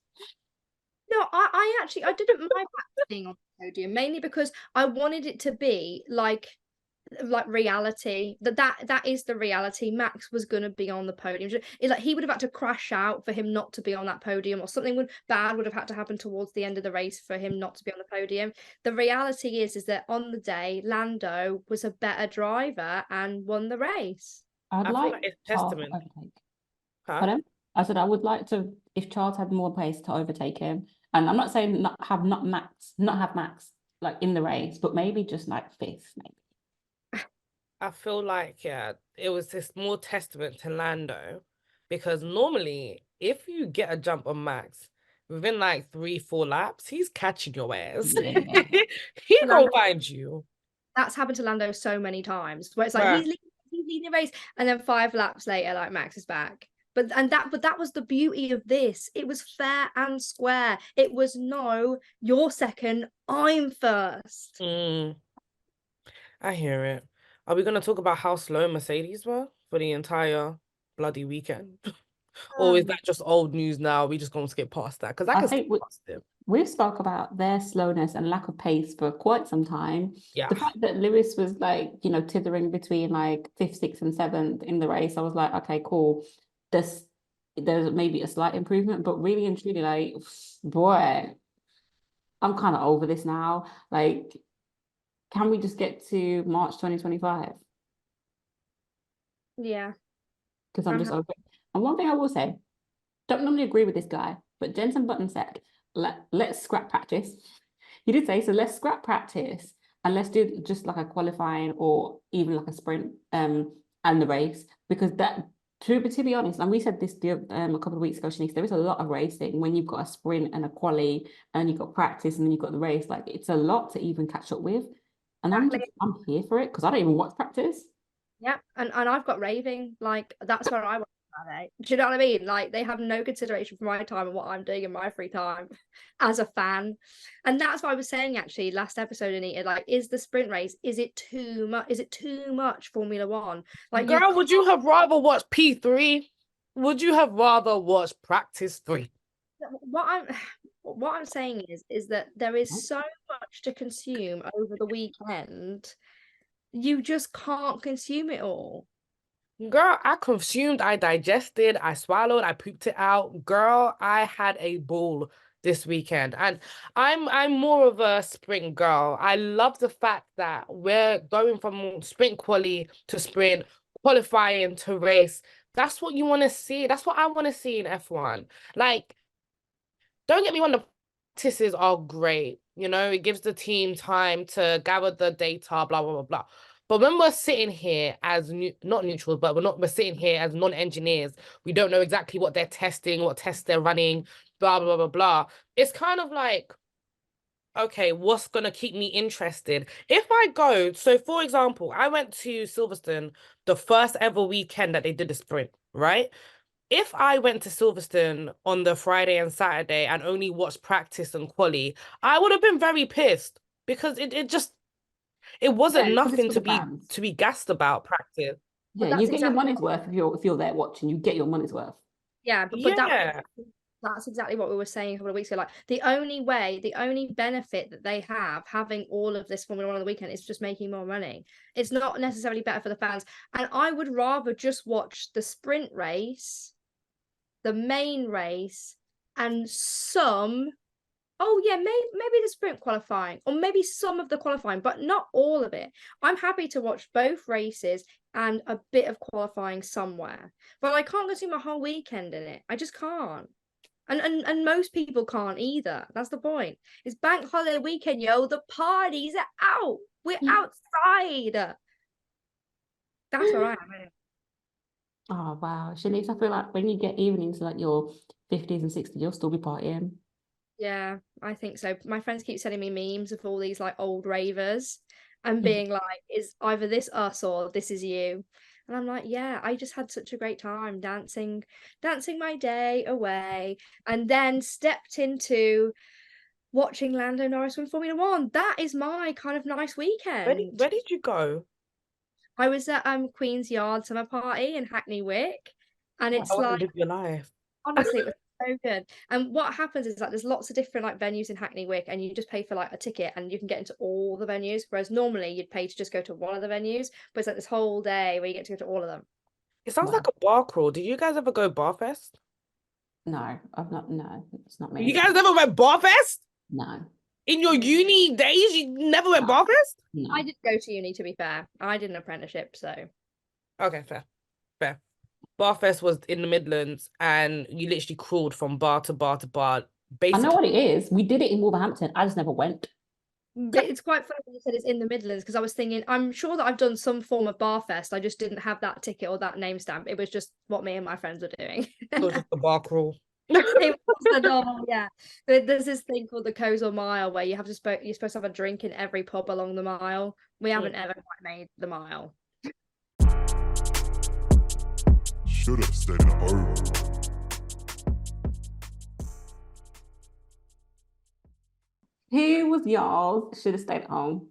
No, I actually I didn't mind Max being on the podium mainly because I wanted it to be like reality, that is the reality. Max was going to be on the podium. It's like he would have had to crash out for him not to be on that podium, or something bad would have had to happen towards the end of the race for him not to be on the podium. The reality is that on the day Lando was a better driver and won the race. I'd I feel like like it's Charles to testament. overtake. Huh? Pardon? I said I would like to, if Charles had more pace, to overtake him. And I'm not saying not have Max like in the race, but maybe just like fifth, maybe. I feel like, yeah, it was this more testament to Lando because normally, if you get a jump on Max within like 3-4 laps, he's catching your ass. Yeah. He gonna Lando, find you. that's happened to Lando so many times where it's like Bruh. he's leading the race, and then 5 laps later, like Max is back. But that was the beauty of this. It was fair and square. It was no, you're second, I'm first. I hear it. Are we gonna talk about how slow Mercedes were for the entire bloody weekend? Or is that just old news now? We just gonna skip past that? Because I I can think skip we, past it. we've spoke about their slowness and lack of pace for quite some time. Yeah. The fact that Lewis was like, tithering between like 5th, 6th, and 7th in the race, I was like, okay, cool. There's maybe a slight improvement, but really and truly, like, boy, I'm kind of over this now. Like, can we just get to March 2025? Yeah. Because I'm just over it. And one thing I will say, don't normally agree with this guy, but Jenson Button said, let's scrap practice. He did say, so let's scrap practice and let's do just like a qualifying or even like a sprint and the race. Because that, to be honest, and we said this a couple of weeks ago, Chanise, there is a lot of racing when you've got a sprint and a quali and you've got practice and then you've got the race. Like, it's a lot to even catch up with. And I'm here for it because I don't even watch practice. Yeah, and I've got raving, like that's where I want Saturday. Do you know what I mean? Like they have no consideration for my time and what I'm doing in my free time as a fan. And that's what I was saying actually last episode, Anita. Like, is the sprint race, is it too much? Is it too much Formula One? Like, girl, would you have rather watched P3? Would you have rather watched practice 3? What I'm saying is that there is so much to consume over the weekend. You just can't consume it all. Girl, I consumed, I digested, I swallowed, I pooped it out. Girl, I had a ball this weekend. And I'm more of a sprint girl. I love the fact that we're going from sprint quali to sprint, qualifying to race. That's what you want to see. That's what I want to see in F1. Like, don't get me wrong, the practices are great. It gives the team time to gather the data, blah, blah, blah, blah. But when we're sitting here as not neutrals, but we're sitting here as non-engineers, we don't know exactly what they're testing, what tests they're running, blah, blah, blah, blah. It's kind of like, okay, what's going to keep me interested? If I go, so for example, I went to Silverstone the first ever weekend that they did the sprint, right? If I went to Silverstone on the Friday and Saturday and only watched practice and quali, I would have been very pissed because it wasn't nothing to be gassed about practice. Yeah, you get your money's worth if you're there watching. You get your money's worth. Yeah, but that's exactly what we were saying a couple of weeks ago. Like the only benefit that they have having all of this Formula One on the weekend is just making more money. It's not necessarily better for the fans. And I would rather just watch the sprint race, the main race, and maybe the sprint qualifying, or maybe some of the qualifying, but not all of it. I'm happy to watch both races and a bit of qualifying somewhere, but I can't consume a whole weekend in it. I just can't. And most people can't either. That's the point. It's bank holiday weekend, yo. The parties are out. We're outside. That's where I am. Oh wow, Chanise, I feel like when you get even into like your 50s and 60s, you'll still be partying. Yeah, I think so. My friends keep sending me memes of all these like old ravers and being like, is either this us or this is you. And I'm like, yeah, I just had such a great time dancing my day away, and then stepped into watching Lando Norris win Formula One. That is my kind of nice weekend. Where did you go? I was at Queen's Yard summer party in Hackney Wick, and it's like live your life. Honestly, it was so good. And what happens is like there's lots of different like venues in Hackney Wick, and you just pay for like a ticket and you can get into all the venues, whereas normally you'd pay to just go to one of the venues, but it's like this whole day where you get to go to all of them. It sounds like a bar crawl. Did you guys ever go Barfest? No, I've not. No, it's not me. You guys never went Barfest? No. In your uni days, you never went Barfest? No. I didn't go to uni, to be fair. I did an apprenticeship, so. Okay, fair. Barfest was in the Midlands, and you literally crawled from bar to bar to bar. Basically, I know what it is. We did it in Wolverhampton. I just never went. It's quite funny when you said it's in the Midlands, because I was thinking, I'm sure that I've done some form of Barfest. I just didn't have that ticket or that name stamp. It was just what me and my friends were doing. It was just a bar crawl. It was the normal, yeah. There's this thing called the Coastal Mile where you're supposed to have a drink in every pub along the mile. We haven't ever quite made the mile. Should have stayed at home. Who was y'all's should have stayed at home?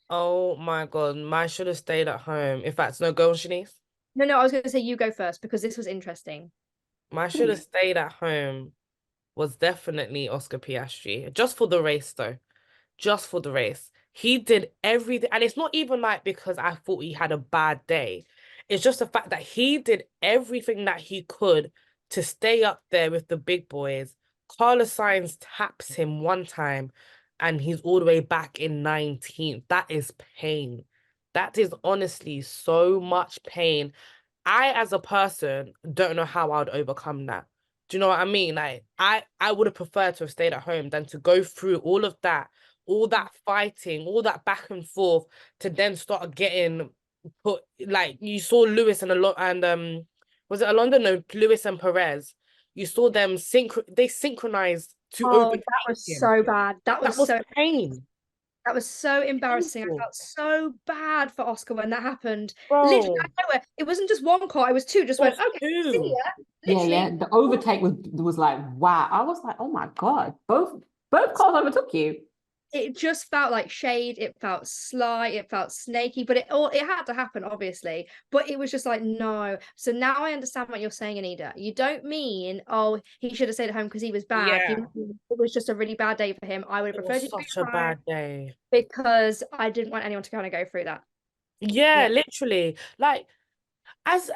Oh my God, mine should have stayed at home. In fact, no, go on, Chanise. No, I was going to say you go first because this was interesting. My should have stayed at home was definitely Oscar Piastri. Just for the race, though. Just for the race. He did everything. And it's not even like because I thought he had a bad day. It's just the fact that he did everything that he could to stay up there with the big boys. Carlos Sainz taps him one time and he's all the way back in 19th. That is pain. That is honestly so much pain. I, as a person, don't know how I would overcome that. Do you know what I mean? Like, I would have preferred to have stayed at home than to go through all that fighting, all that back and forth to then start getting put. Like, you saw Lewis and a lot, and was it Alonso? No, Lewis and Perez. You saw them they synchronized to Oh, overtake that was him. so bad. That That was was so pain, that was so embarrassing. I painful, felt so bad for Oscar when that happened. Literally, bro. out of nowhere. It wasn't just one car, it was two. Just It went, was okay, see two. ya. Yeah, yeah. Literally. The overtake was like, wow. I was like, oh my God, both cars overtook you. It just felt like shade, it felt sly, it felt snaky, but it had to happen, obviously. But it was just like, no. So now I understand what you're saying, Anita. You don't mean, oh, he should have stayed at home because he was bad. Yeah, You mean it was just a really bad day for him. I would have it preferred was you to be such a at home bad day. because I didn't want anyone to kind of go through that. Yeah, Yeah. literally. Like, as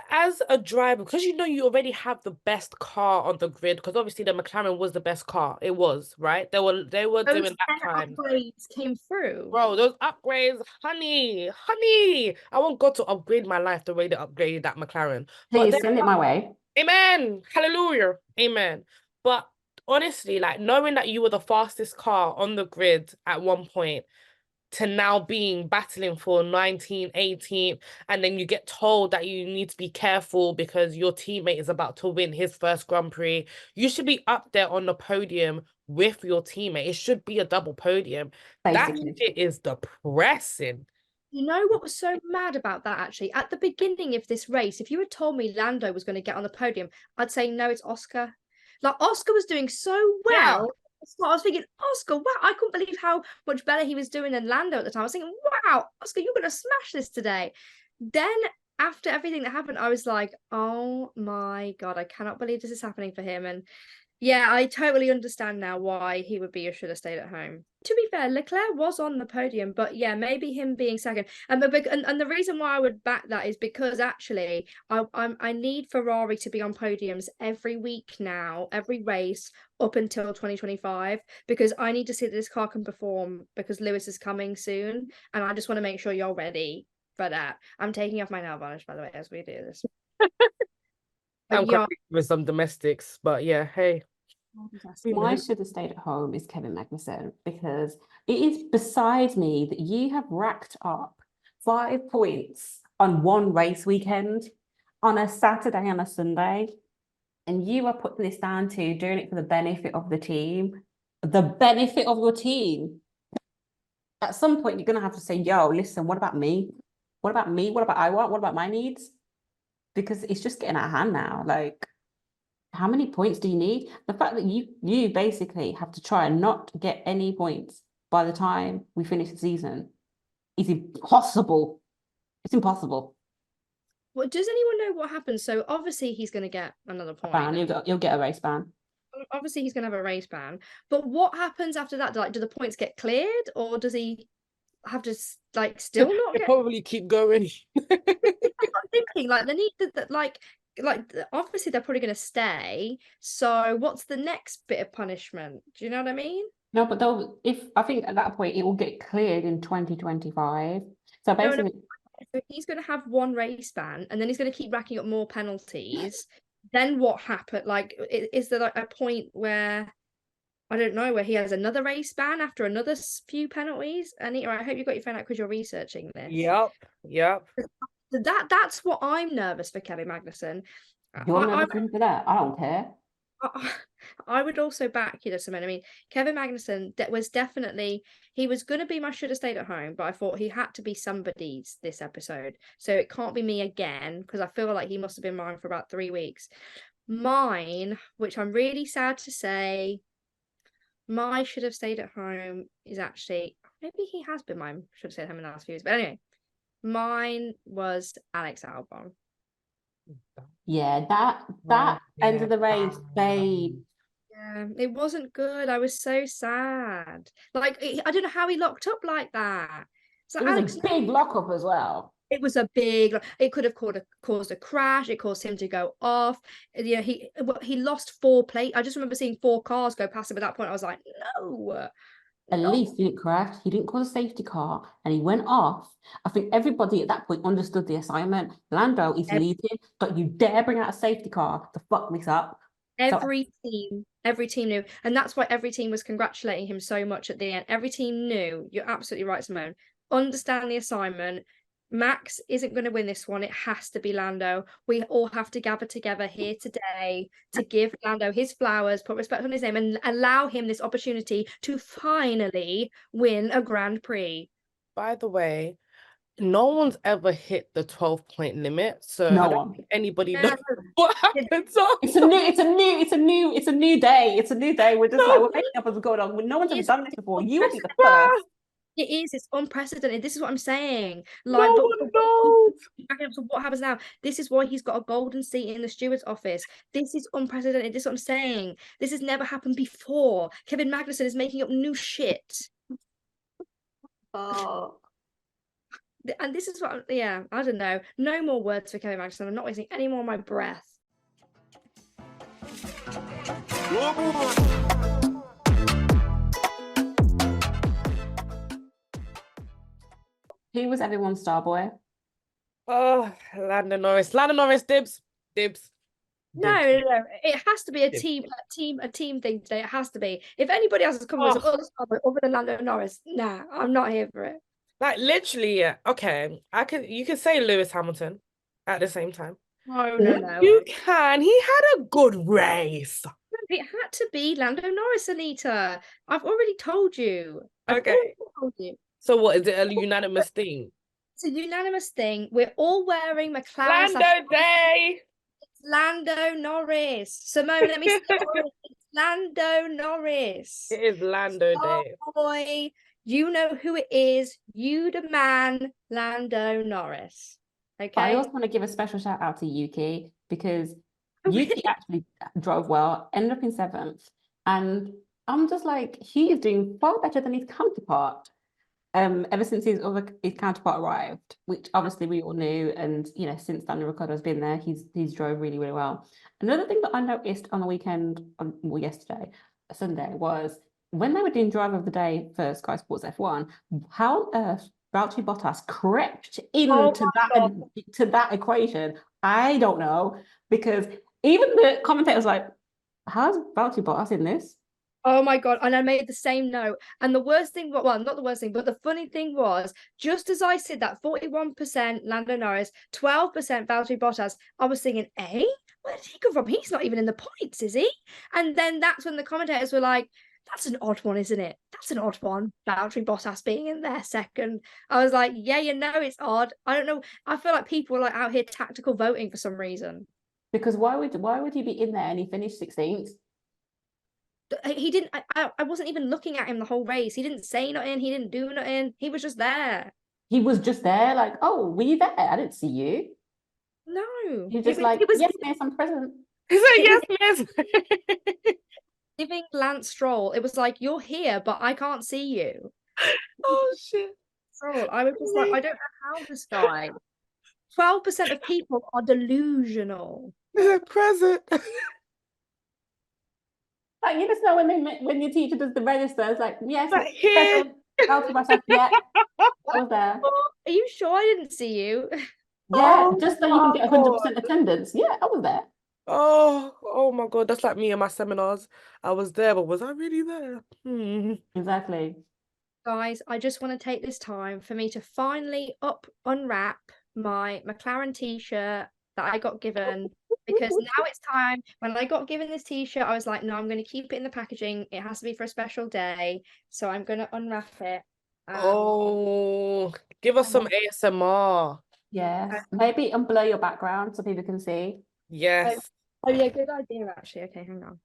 a driver, because you know you already have the best car on the grid, because obviously the McLaren was the best car. It was, right? They were Those doing lap 10 times. upgrades came through. Bro, those upgrades, honey, honey. I want God to upgrade my life the way they upgraded that McLaren. But Please send it my way. amen. Hallelujah. Amen. But honestly, like knowing that you were the fastest car on the grid at one point to now being battling for 19, 18, and then you get told that you need to be careful because your teammate is about to win his first Grand Prix. You should be up there on the podium with your teammate. It should be a double podium. That Basically. shit is depressing. You know what was so mad about that actually? At the beginning of this race, if you had told me Lando was going to get on the podium, I'd say no, it's Oscar. Like Oscar was doing so Yeah. well. So I was thinking, Oscar, wow, I couldn't believe how much better he was doing than Lando at the time. I was thinking, wow, Oscar, you're going to smash this today. Then after everything that happened, I was like, oh my God, I cannot believe this is happening for him. And yeah, I totally understand now why he would be a should have stayed at home. To be fair, Leclerc was on the podium, but yeah, maybe him being second. And the reason why I would back that is because actually, I need Ferrari to be on podiums every week now, every race up until 2025, because I need to see that this car can perform because Lewis is coming soon, and I just want to make sure you're ready for that. I'm taking off my nail varnish, by the way, as we do this. I'm Yeah, currently with some domestics, but yeah, hey. Why should have stayed at home is Kevin Magnussen, because it is beside me that you have racked up 5 points on one race weekend on a Saturday and a Sunday, and you are putting this down to doing it for the benefit of the team. The benefit of your team. At some point, you're going to have to say, yo, listen, what about me? What about me? What about I want? What about my needs? Because it's just getting out of hand now. Like, how many points do you need? The fact that you basically have to try and not get any points by the time we finish the season is impossible. It's impossible. Well, does anyone know what happens? So obviously he's going to get another A ban. point. You'll get a race ban. Obviously he's going to have a race ban. But what happens after that? Do the points get cleared, or does he have to still not They get? probably keep going. I'm thinking they need to obviously they're probably going to stay. So what's the next bit of punishment? Do you know what I mean? No, but I think at that point it will get cleared in 2025. So No, basically, so he's going to have one race ban, and then he's going to keep racking up more penalties. Then what happened? Is there a point where I don't know, where he has another race ban after another few penalties? Anita, I hope you got your phone out because you're researching this. Yep. That's what I'm nervous for Kevin Magnussen. you're never in for that. I don't care. I would also back Simone. I mean, Kevin Magnussen he was going to be my should have stayed at home, but I thought he had to be somebody's this episode, so it can't be me again because I feel like he must have been mine for about 3 weeks. Mine, which I'm really sad to say, my should have stayed at home is actually maybe he has been mine should have stayed at home in the last few years, but anyway, mine was Alex Albon. Yeah, that end of the race, babe. Yeah, it wasn't good. I was so sad. Like, I don't know how he locked up like that. So It was Alex, a big lockup as well. it was a big. It could have caused a crash. It caused him to go off. You know, he lost 4 plates. I just remember seeing 4 cars go past him at that point. I was like, no, At no. least he didn't crash. He didn't cause a safety car, and he went off. I think everybody at that point understood the assignment. Lando is leading. Don't you dare bring out a safety car to fuck this up. So Every team knew, and that's why every team was congratulating him so much at the end. Every team knew. You're absolutely right, Simone. Understand the assignment. Max isn't going to win this one. It has to be Lando. We all have to gather together here today to give Lando his flowers, put respect on his name, and allow him this opportunity to finally win a Grand Prix. By the way, no one's ever hit the 12-point limit, so no I don't one. think anybody Yeah. knows what happens. It's a new day. It's a new day. We're just like we're making up as we go along. No one's ever It's done this before. You will be the first. It is. It's unprecedented. This is what I'm saying. No Like, one knows. backing up to what happens now. This is why he's got a golden seat in the steward's office. This is unprecedented. This is what I'm saying. This has never happened before. Kevin Magnussen is making up new shit. Oh. And this is what, yeah, I don't know. No more words for Kevin Magnussen. I'm not wasting any more of my breath. Who was everyone's star boy? Oh, Lando Norris. Lando Norris, dibs. Dibs. No, it has to be a team thing today. It has to be. If anybody else has come with some other star boy other than Lando Norris, nah, I'm not here for it. Like literally, yeah. Okay. You can say Lewis Hamilton at the same time. No. You can. He had a good race. It had to be Lando Norris, Anita. I've already told you. Okay. Told you. So what is it, a unanimous thing? It's a unanimous thing. We're all wearing McLaren. Lando Day. It's Lando Norris. Simone, let me say it. It's Lando Norris. It is Lando Day. Boy, you know who it is. You the man, Lando Norris. Okay. I also want to give a special shout out to Yuki because Yuki actually drove well, ended up in 7th, and I'm just like, he is doing far better than his counterpart. Ever since his counterpart arrived, which obviously we all knew, and you know, since Daniel Ricciardo's been there, he's drove really, really well. Another thing that I noticed on the weekend, yesterday, Sunday, was when they were doing driver of the day for Sky Sports F1, how on earth Valtteri Bottas crept into that equation, I don't know, because even the commentator was like, how's Valtteri Bottas in this? Oh my God. And I made the same note. And the worst thing, well, not the worst thing, but the funny thing was, just as I said that 41% Lando Norris, 12% Valtteri Bottas, I was thinking, where did he come from? He's not even in the points, is he? And then that's when the commentators were like, that's an odd one, isn't it? That's an odd one. Valtteri Bottas being in there second. I was like, yeah, you know, it's odd. I don't know. I feel like people are like out here tactical voting for some reason. Because why would he be in there and he finished 16th? He didn't. I wasn't even looking at him the whole race. He didn't say nothing. He didn't do nothing. He was just there. He was just there, like, oh, were you there? I didn't see you. No. He's just like, yes, miss, I'm present. He said, yes, miss. Giving Lance Stroll, it was like, you're here, but I can't see you. Oh shit. Stroll, I was just like, I don't know how this guy. 12% of people are delusional. Present. Like, you just know when your teacher does the register, it's like, yes, But here. yeah, I was there. Are you sure I didn't see you? Yeah, just so you can get 100% attendance. Yeah, I was there. Oh my God, that's like me in my seminars. I was there, but was I really there? Exactly. Guys, I just want to take this time for me to finally unwrap my McLaren t-shirt that I got given, because now it's time. When I got given this t-shirt, I was like, no, I'm going to keep it in the packaging. It has to be for a special day. So I'm going to unwrap it. Give us some ASMR. Yes. Maybe unblur your background so people can see. Yes. Oh yeah, good idea actually. Okay, hang on.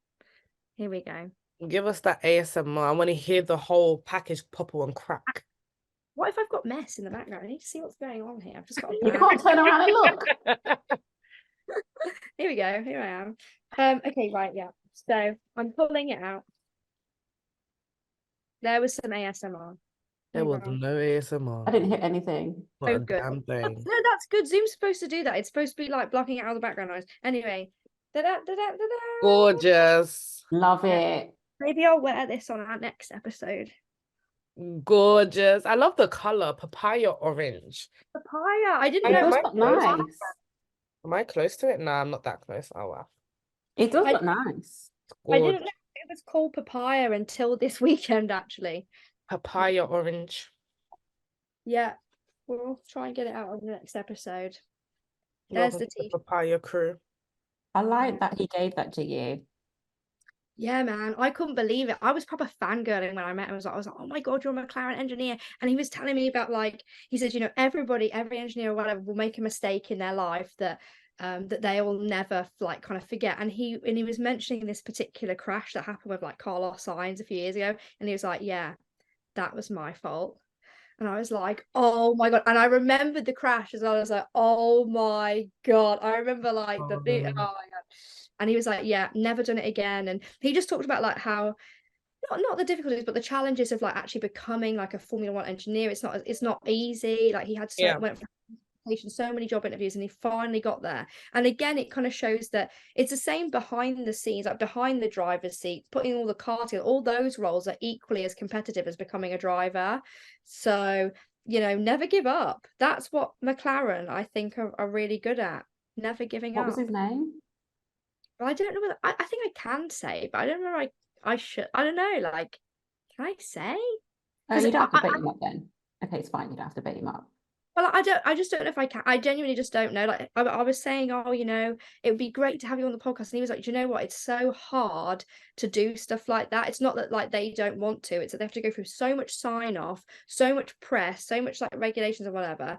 Here we go. Give us that ASMR. I want to hear the whole package popple and crack. What if I've got mess in the background? I need to see what's going on here. I've just got You can't turn around and look. Here we go. Here I am. Okay, right, yeah. So I'm pulling it out. There was some ASMR. There was Hang on. no ASMR. I didn't hit anything. Not a Oh, good. damn thing. No, that's good. Zoom's supposed to do that. It's supposed to be like blocking out all the background noise. Anyway. Da-da-da-da-da-da. Gorgeous. Love it. Maybe I'll wear this on our next episode. Gorgeous. I love the color, papaya orange. Papaya. I didn't It know. does Am I look close? nice. Am I close to it? No, I'm not that close. Oh wow. It does I- look nice. I didn't Gorgeous. know it was called papaya until this weekend, actually. Papaya orange. Yeah. We'll try and get it out on the next episode. Welcome There's the to the tea. papaya crew. I like that he gave that to you. Yeah, man, I couldn't believe it. I was proper fangirling when I met him. I was like, oh my God, you're a McLaren engineer. And he was telling me about, like, he says, you know, every engineer or whatever will make a mistake in their life that that they will never like kind of forget. And he was mentioning this particular crash that happened with like Carlos Sainz a few years ago. And he was like, yeah, that was my fault. And I was like, oh my God. And I remembered the crash as well. I was like, oh my God. I remember like oh my God. And he was like, yeah, never done it again. And he just talked about like how not the difficulties, but the challenges of like actually becoming like a Formula One engineer. It's not easy. Like he had went for so many job interviews and he finally got there. And again, it kind of shows that it's the same behind the scenes, like behind the driver's seat, putting all the cars together, all those roles are equally as competitive as becoming a driver. So, you know, never give up. That's what McLaren, I think, are really good at. Never giving What up. was his name? Well, I don't know whether I think I can say, but I don't know. I should. I don't know. Like, can I say? You don't have to bait him up then. Okay, it's fine. You don't have to bait him up. Well, I just don't know if I can. I genuinely just don't know. Like, I was saying, oh, you know, it would be great to have you on the podcast. And he was like, do you know what? It's so hard to do stuff like that. It's not that like they don't want to. It's that they have to go through so much sign off, so much press, so much like regulations and whatever,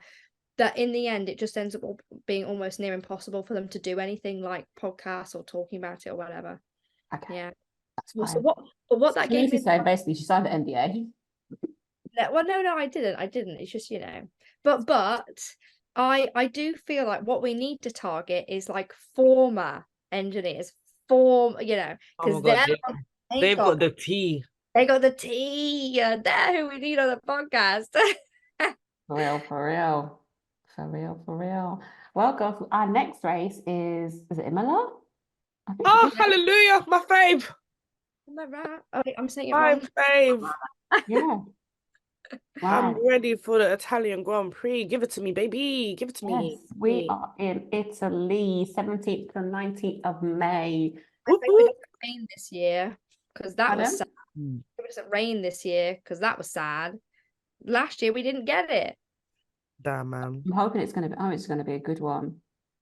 that in the end, it just ends up being almost near impossible for them to do anything like podcasts or talking about it or whatever. Okay. Yeah. That's Well, fine. so what that gave me. So basically, she signed the NDA. Well, no, I didn't. It's just, you know, but I do feel like what we need to target is like former engineers, you know, because they've got the tea. They got the tea. They're who we need on the podcast. For real. Well, girls, our next race is it Imola? Oh, hallelujah, my fave. Am I right? Oh, I'm saying it My wrong. fave. Yeah. I'm Wow. ready for the Italian Grand Prix. Give it to me, baby. Give it to me. Yes, we are in Italy, 17th to 19th of May. I hope it doesn't rain this year because that was sad. Mm. It doesn't rain this year because that was sad. Last year we didn't get it. Damn, man. I'm hoping it's going to be a good one.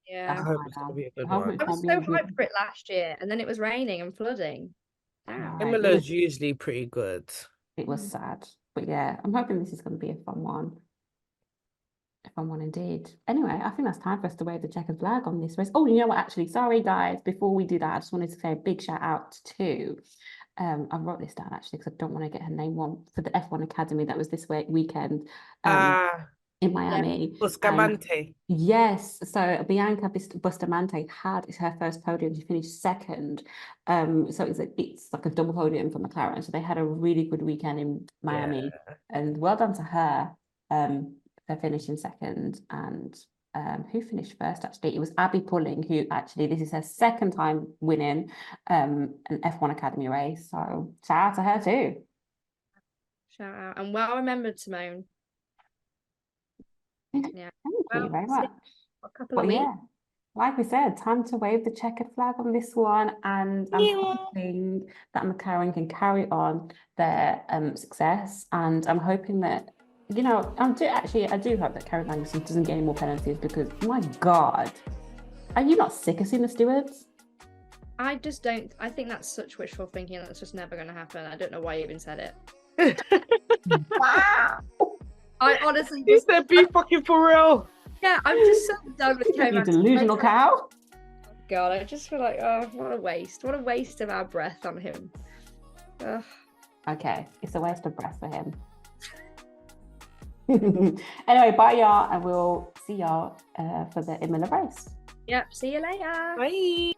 Yeah. I hope it's going to be a good I hope one. it's I was gonna so be a hyped for it last year, and then it was raining and flooding. Damn. Right. Imola's usually pretty good. It was sad. But yeah, I'm hoping this is going to be a fun one. A fun one indeed. Anyway, I think that's time for us to wave the checkered flag on this race. Oh, you know what? Actually, sorry, guys. Before we do that, I just wanted to say a big shout out to I wrote this down actually because I don't want to get her name wrong, for the F1 Academy that was this weekend in Miami. Bustamante. Yes, so Bianca Bustamante had her first podium. She finished second. So it's like a double podium for McLaren. So they had a really good weekend in Miami, and well done to her for finishing second. And who finished first? Actually, it was Abby Pulling, who actually this is her second time winning an F1 Academy race. So shout out to her too. Shout out and well remembered, Simone. Yeah. Thank you very much. A couple of weeks. Yeah, like we said, time to wave the checkered flag on this one, and I'm hoping that McLaren can carry on their success, and I'm hoping that, you know, I do hope that Kevin Magnussen doesn't get any more penalties, because my God, are you not sick of seeing the stewards? I just don't. I think that's such wishful thinking. That's just never going to happen. I don't know why you even said it. Wow. I honestly You said be fucking for real. Yeah, I'm just so done with Kevin. You delusional cow. God, I just feel like, oh, what a waste. What a waste of our breath on him. Ugh. Okay, it's a waste of breath for him. Anyway, bye y'all, and we'll see y'all for the Imola race. Yep, see you later. Bye.